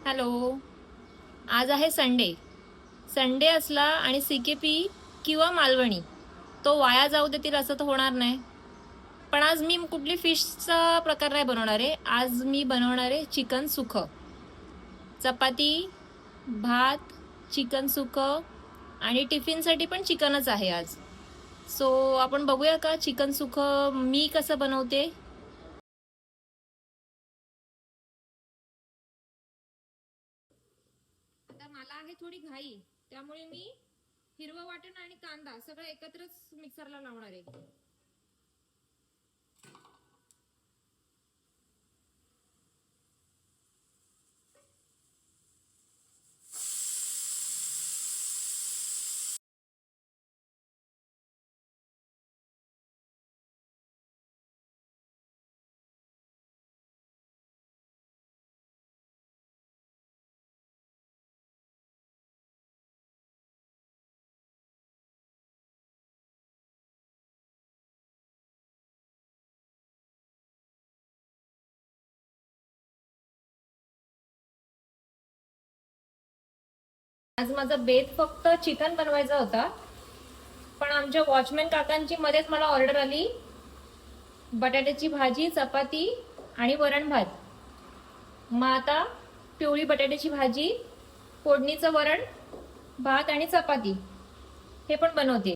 Hello. आज आहे Sunday. Sunday असला आणि सीकेपी किंवा मालवणी तो वाया जाऊ देतील असं तर होणार नाही. पण आज मी कुठली फिशचा प्रकार नाही बनवणार आहे. आज मी बनवणार आहे चिकन सुकं. चपाती, भात, चिकन सुकं आणि टिफिनसाठी पण चिकनच आहे आज. सो आपण बघूया का चिकन सुकं मी कसं बनवते. आता मला आहे थोडी घाई, त्यामुळे मी हिरवं वाटण आणि कांदा सगळं एकत्रच मिक्सरला लावणार आहे. आज माझा बेत फक्त चिकन बनवायचा होता, पण आमच्या वॉचमॅन काकांची मध्येच मला ऑर्डर आली बटाट्याची भाजी, चपाती आणि वरण भात. मग आता पिवळी बटाट्याची भाजी, फोडणीचं वरण, भात आणि चपाती हे पण बनवते.